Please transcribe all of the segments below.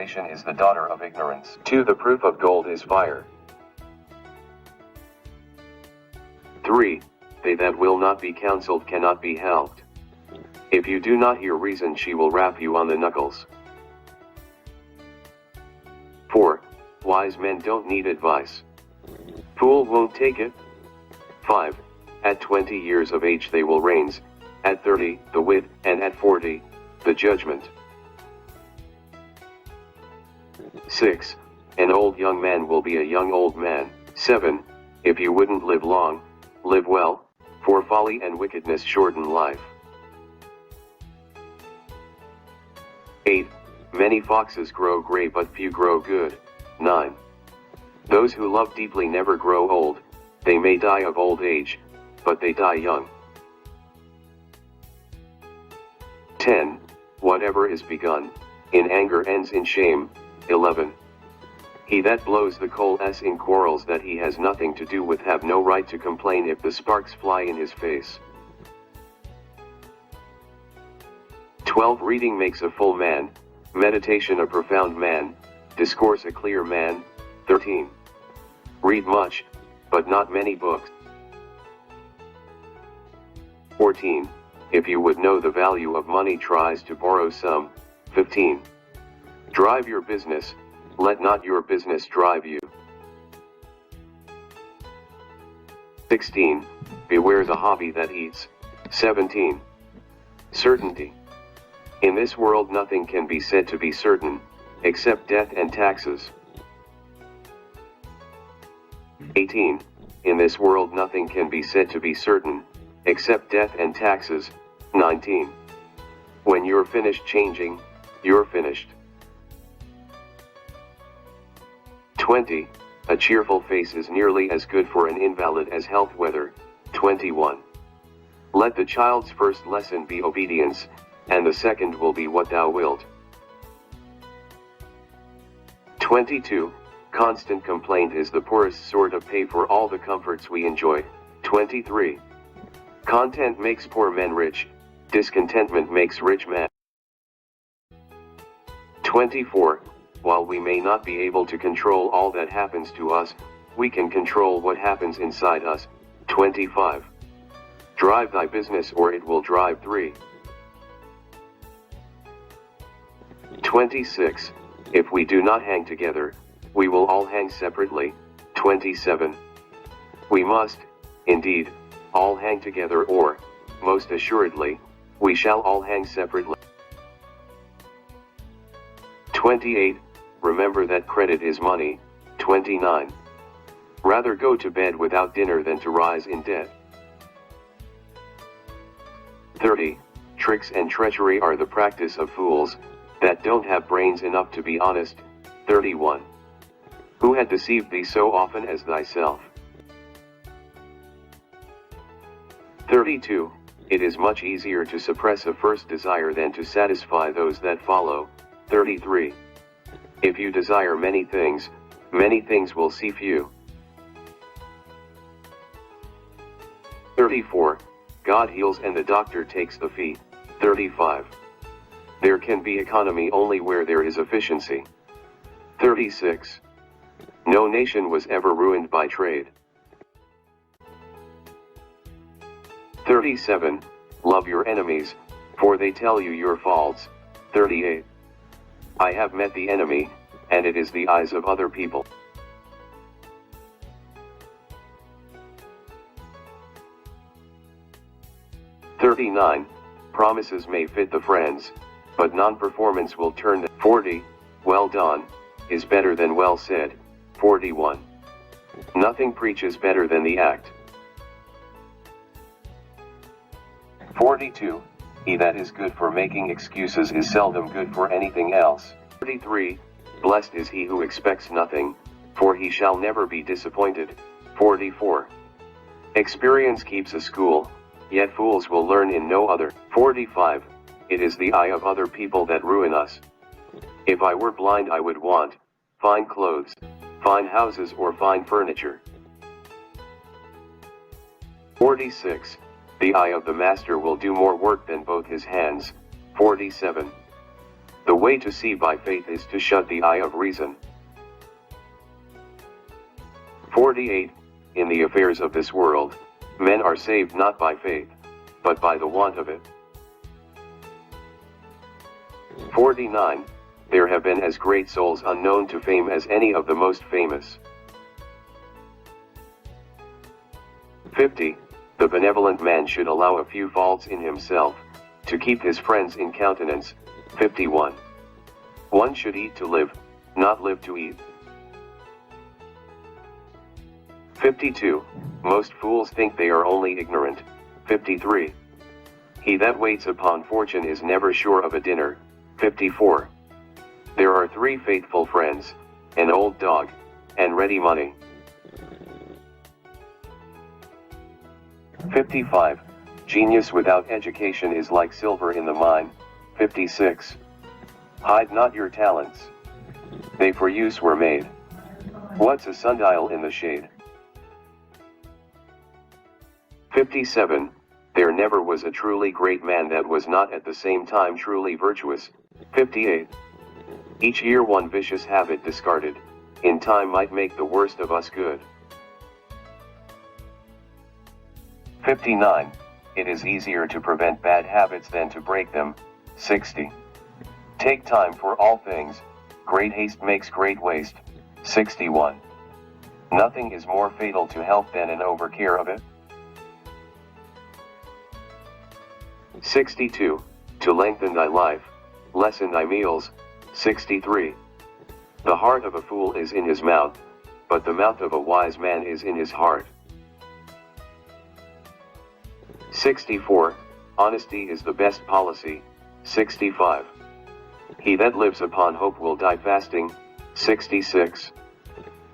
Admiration is the daughter of ignorance. 2. The proof of gold is fire. 3. They that will not be counseled cannot be helped. If you do not hear reason, she will rap you on the knuckles. 4. Wise men don't need advice. Fool won't take it. 5. At 20 years of age they will reigns, at 30, the wit, and at 40, the judgment. 6. An old young man will be a young old man. 7. If you wouldn't live long, live well, for folly and wickedness shorten life. 8. Many foxes grow gray but few grow good. 9. Those who love deeply never grow old, they may die of old age, but they die young. 10. Whatever is begun, in anger ends in shame. 11. He that blows the coals in quarrels that he has nothing to do with have no right to complain if the sparks fly in his face. 12. Reading makes a full man, meditation a profound man, discourse a clear man. 13. Read much, but not many books. 14. If you would know the value of money, tries to borrow some. 15. Drive your business, let not your business drive you. 16. Beware the hobby that eats. 17. Certainty. In this world nothing can be said to be certain, except death and taxes. 18. In this world nothing can be said to be certain, except death and taxes. 19. When you're finished changing, you're finished. 20. A cheerful face is nearly as good for an invalid as health weather. 21. Let the child's first lesson be obedience, and the second will be what thou wilt. 22. Constant complaint is the poorest sort of pay for all the comforts we enjoy. 23. Content makes poor men rich, discontentment makes rich men. 24. While we may not be able to control all that happens to us, we can control what happens inside us. 25. Drive thy business or it will drive 3. 26. If we do not hang together, we will all hang separately. 27. We must, indeed, all hang together or, most assuredly, we shall all hang separately. 28. Remember that credit is money. 29. Rather go to bed without dinner than to rise in debt. 30. Tricks and treachery are the practice of fools, that don't have brains enough to be honest. 31. Who had deceived thee so often as thyself? 32. It is much easier to suppress a first desire than to satisfy those that follow. 33. If you desire many things will see few. 34. God heals and the doctor takes the fee. 35. There can be economy only where there is efficiency. 36. No nation was ever ruined by trade. 37. Love your enemies, for they tell you your faults. 38. I have met the enemy, and it is the eyes of other people. 39. Promises may fit the friends, but non-performance will turn them. 40. Well done, is better than well said. 41. Nothing preaches better than the act. 42. He that is good for making excuses is seldom good for anything else. 43. Blessed is he who expects nothing, for he shall never be disappointed. 44. Experience keeps a school, yet fools will learn in no other. 45. It is the eye of other people that ruin us. If I were blind I would want fine clothes, fine houses or fine furniture. 46. The eye of the master will do more work than both his hands. 47. The way to see by faith is to shut the eye of reason. 48. In the affairs of this world, men are saved not by faith, but by the want of it. 49. There have been as great souls unknown to fame as any of the most famous. 50. The benevolent man should allow a few faults in himself, to keep his friends in countenance. 51. One should eat to live, not live to eat. 52. Most fools think they are only ignorant. 53. He that waits upon fortune is never sure of a dinner. 54. There are 3 faithful friends, an old dog, and ready money. 55. Genius without education is like silver in the mine. 56. Hide not your talents. They for use were made. What's a sundial in the shade? 57. There never was a truly great man that was not at the same time truly virtuous. 58. Each year one vicious habit discarded, in time might make the worst of us good. 59. It is easier to prevent bad habits than to break them. 60. Take time for all things, great haste makes great waste. 61. Nothing is more fatal to health than an overcare of it. 62. To lengthen thy life, lessen thy meals. 63. The heart of a fool is in his mouth, but the mouth of a wise man is in his heart. 64. Honesty is the best policy. 65. He that lives upon hope will die fasting. 66.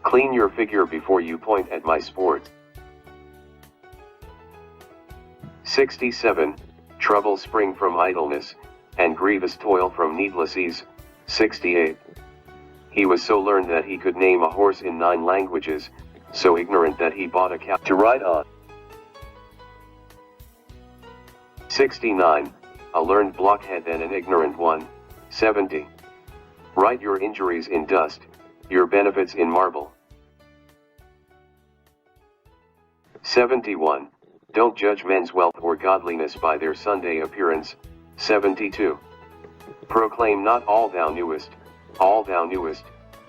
Clean your figure before you point at my sport. 67. Trouble spring from idleness, and grievous toil from needless ease. 68. He was so learned that he could name a horse in 9 languages, so ignorant that he bought a cow to ride on. 69. A learned blockhead than an ignorant one. 70. Write your injuries in dust, your benefits in marble. 71. Don't judge men's wealth or godliness by their Sunday appearance. 72. Proclaim not all thou knewest, all thou knewest,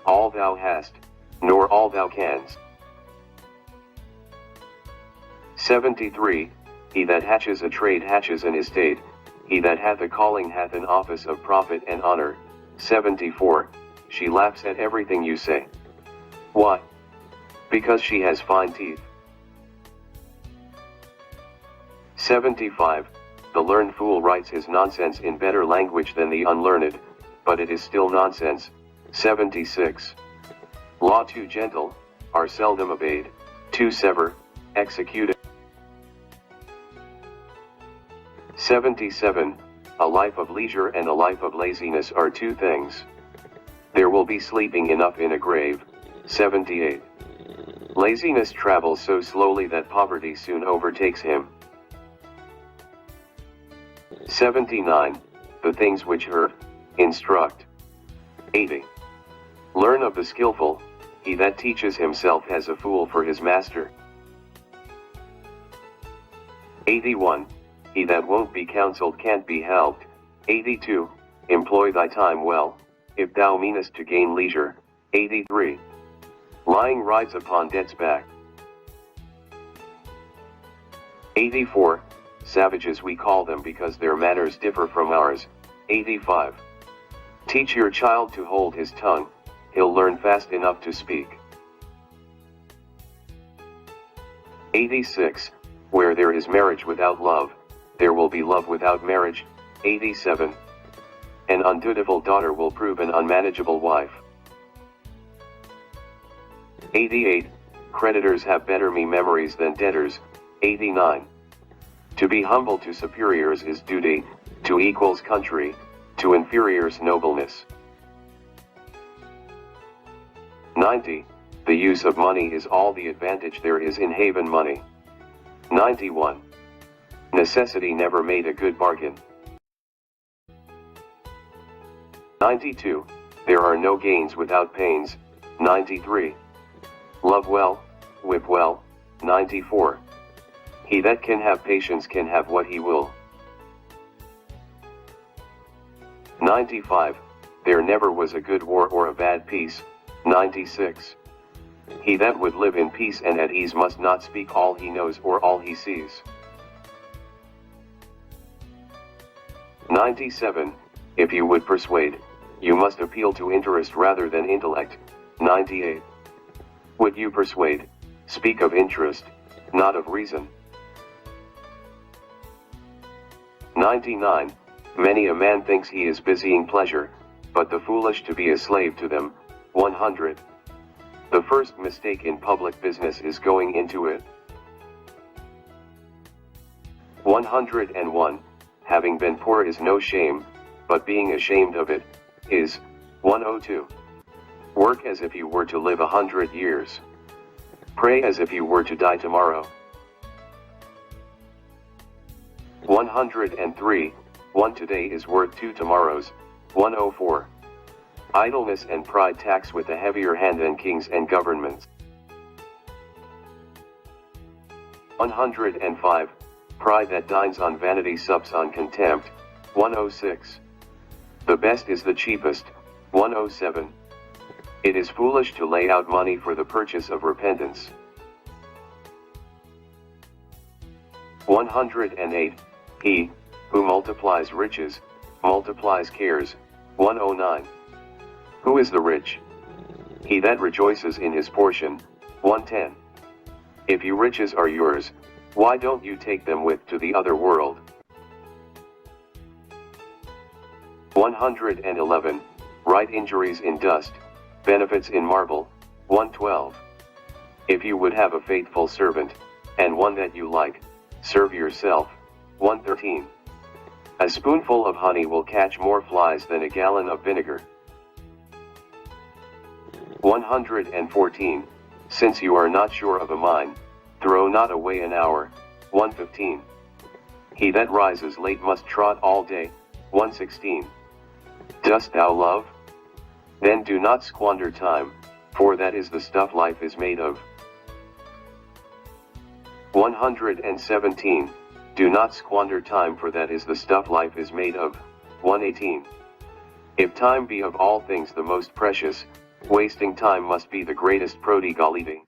all thou hast, nor all thou canst. 73. He that hatches a trade hatches an estate, he that hath a calling hath an office of profit and honor. 74. She laughs at everything you say. Why? Because she has fine teeth. 75. The learned fool writes his nonsense in better language than the unlearned, but it is still nonsense. 76. Law too gentle, are seldom obeyed, too severe, executed. 77. A life of leisure and a life of laziness are 2 things. There will be sleeping enough in a grave. 78. Laziness travels so slowly that poverty soon overtakes him. 79. The things which hurt, instruct. 80. Learn of the skillful, he that teaches himself has a fool for his master. 81. He that won't be counseled can't be helped. 82. Employ thy time well, if thou meanest to gain leisure. 83. Lying rides upon death's back. 84. Savages we call them because their manners differ from ours. 85. Teach your child to hold his tongue, he'll learn fast enough to speak. 86. Where there is marriage without love, there will be love without marriage. 87. An undutiful daughter will prove an unmanageable wife. 88. Creditors have better memories than debtors. 89. To be humble to superiors is duty, to equals country, to inferiors nobleness. 90. The use of money is all the advantage there is in haven money. 91. Necessity never made a good bargain. 92. There are no gains without pains. 93. Love well, whip well. 94. He that can have patience can have what he will. 95. There never was a good war or a bad peace. 96. He that would live in peace and at ease must not speak all he knows or all he sees. 97. If you would persuade, you must appeal to interest rather than intellect. 98. Would you persuade, speak of interest, not of reason. 99. Many a man thinks he is busying pleasure, but the foolish to be a slave to them. 100. The first mistake in public business is going into it. 101. Having been poor is no shame, but being ashamed of it is. 102. Work as if you were to live 100 years. Pray as if you were to die tomorrow. 103. One today is worth two tomorrows. 104. Idleness and pride tax with a heavier hand than kings and governments. 105. Pride that dines on vanity sups on contempt. 106. The best is the cheapest. 107. It is foolish to lay out money for the purchase of repentance. 108. He who multiplies riches multiplies cares. 109. Who is the rich? He that rejoices in his portion. 110. If your riches are yours, why don't you take them with to the other world? 111. Write injuries in dust, benefits in marble. 112. If you would have a faithful servant, and one that you like, serve yourself. 113. A spoonful of honey will catch more flies than a gallon of vinegar. 114. Since you are not sure of a mine, throw not away an hour. 115. He that rises late must trot all day. 116. Dost thou love? Then do not squander time, for that is the stuff life is made of. 117. Do not squander time, for that is the stuff life is made of. 118. If time be of all things the most precious, wasting time must be the greatest prodigality.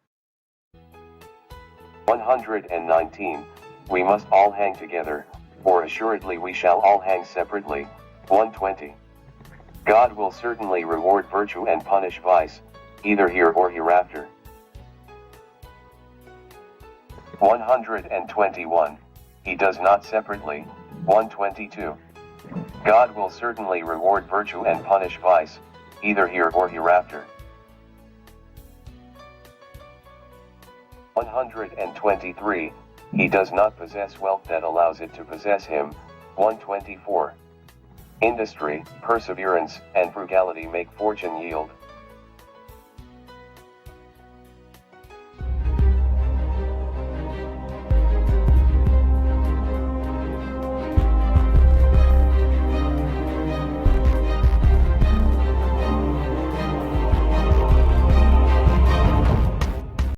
119. We must all hang together, or assuredly we shall all hang separately. 120. God will certainly reward virtue and punish vice, either here or hereafter. 121. He does not separately. 122. God will certainly reward virtue and punish vice, either here or hereafter. 123. He does not possess wealth that allows it to possess him. 124. Industry, perseverance, and frugality make fortune yield.